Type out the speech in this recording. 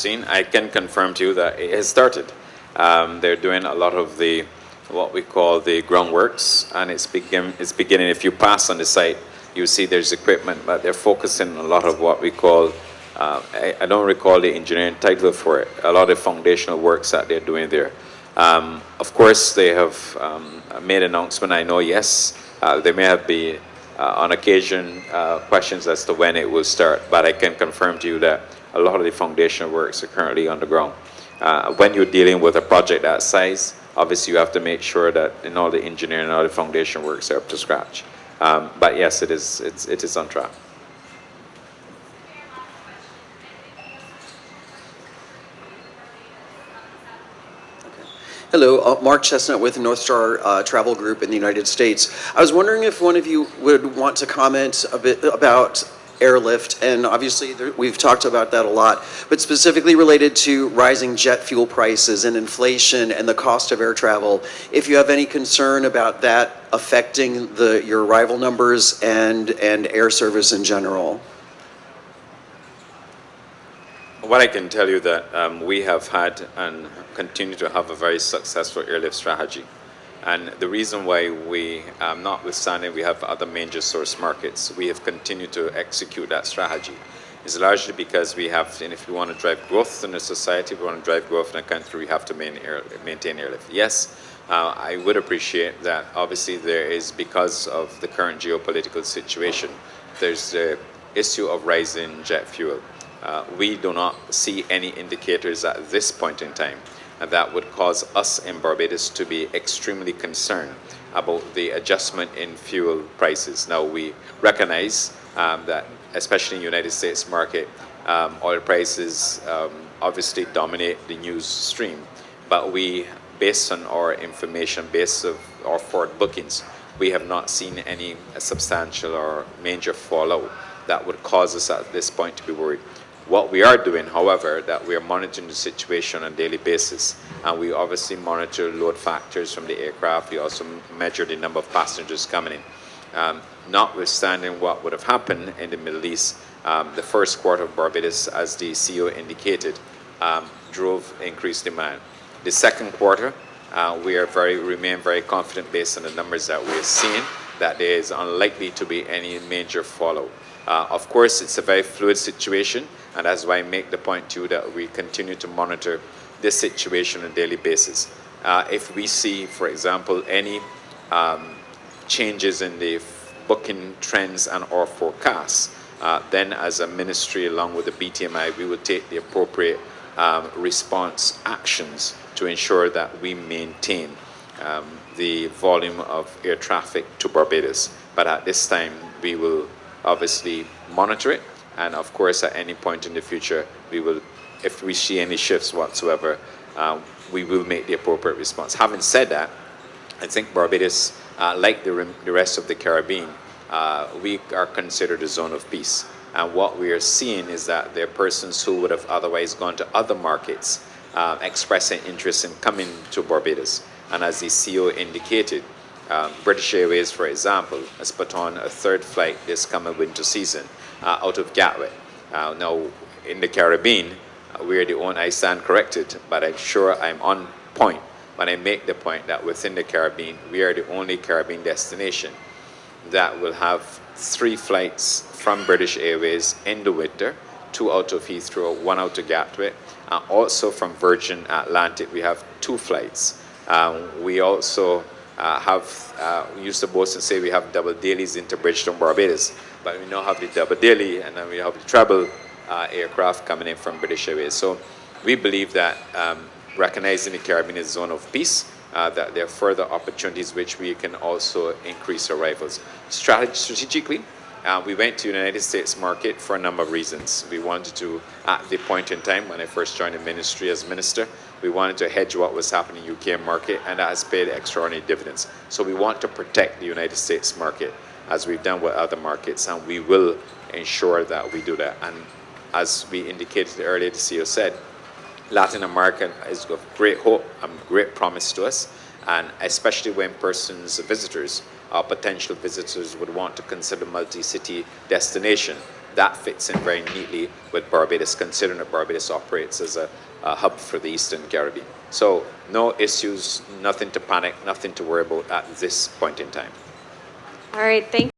seen, I can confirm to you that it has started. They're doing a lot of the what we call the groundworks, and it's beginning. If you pass on the site, you see there's equipment, but they're focusing on a lot of what we call. I don't recall the engineering title for it. A lot of foundational works that they're doing there. Of course, they have made an announcement. I know, yes, there may have been on occasion questions as to when it will start, but I can confirm to you that a lot of the foundational works are currently on the ground. When you're dealing with a project that size, obviously you have to make sure that in all the engineering and all the foundation works are up to scratch. But yes, it is on track. Hello, Mark Chestnut with North Star Travel Group in the United States. I was wondering if one of you would want to comment a bit about airlift, and obviously we've talked about that a lot, but specifically related to rising jet fuel prices and inflation and the cost of air travel. If you have any concern about that affecting your arrival numbers and air service in general. What I can tell you that we have had and continue to have a very successful airlift strategy. And the reason why we, notwithstanding we have other major source markets, we have continued to execute that strategy is largely because we have, and if we want to drive growth in a society, if we want to drive growth in a country, we have to maintain airlift. Yes, I would appreciate that obviously there is, because of the current geopolitical situation, there's the issue of rising jet fuel. We do not see any indicators at this point in time that would cause us in Barbados to be extremely concerned about the adjustment in fuel prices. Now, we recognize that, especially in the United States market, oil prices obviously dominate the news stream. But we, based on our information, based on our forward bookings, we have not seen any substantial or major fallout that would cause us at this point to be worried. What we are doing, however, that we are monitoring the situation on a daily basis, and we obviously monitor load factors from the aircraft. We also measure the number of passengers coming in. Notwithstanding what would have happened in the Middle East, the first quarter of Barbados, as the CEO indicated, drove increased demand. The second quarter, we remain very confident based on the numbers that we're seeing that there is unlikely to be any major fallout. Of course, it's a very fluid situation, and that's why I make the point too that we continue to monitor this situation on a daily basis. If we see, for example, any changes in the booking trends and or forecasts, then as a ministry along with the BTMI, we will take the appropriate response actions to ensure that we maintain the volume of air traffic to Barbados. But at this time, we will obviously monitor it, and of course at any point in the future we will, if we see any shifts whatsoever, we will make the appropriate response. Having said that, I think Barbados, like the rest of the Caribbean, we are considered a zone of peace, and what we are seeing is that there are persons who would have otherwise gone to other markets expressing interest in coming to Barbados. And as the CEO indicated, British Airways, for example, has put on a third flight this coming winter season out of Gatwick. Now, in the Caribbean, we're the only, I stand corrected, but I'm sure I'm on point when I make the point that within the Caribbean, we are the only Caribbean destination that will have 3 flights from British Airways in the winter, 2 out of Heathrow, 1 out of Gatwick. Also from Virgin Atlantic, we have 2 flights. We also we used to boast and say we have double dailies into Bridgetown, Barbados, but we now have the double daily, and then we have the treble aircraft coming in from British Airways. So we believe that recognizing the Caribbean as a zone of peace, that there are further opportunities which we can also increase arrivals. Strategically, we went to the United States market for a number of reasons. We wanted to, at the point in time when I first joined the ministry as minister, we wanted to hedge what was happening in the UK market, and that has paid extraordinary dividends. So we want to protect the United States market as we've done with other markets, and we will ensure that we do that. And as we indicated earlier, the CEO said, Latin America is of great hope and great promise to us, and especially when visitors, potential visitors would want to consider multi-city destination. that fits in very neatly with Barbados, considering that Barbados operates as a hub for the Eastern Caribbean. So no issues, nothing to panic, nothing to worry about at this point in time. All right, thank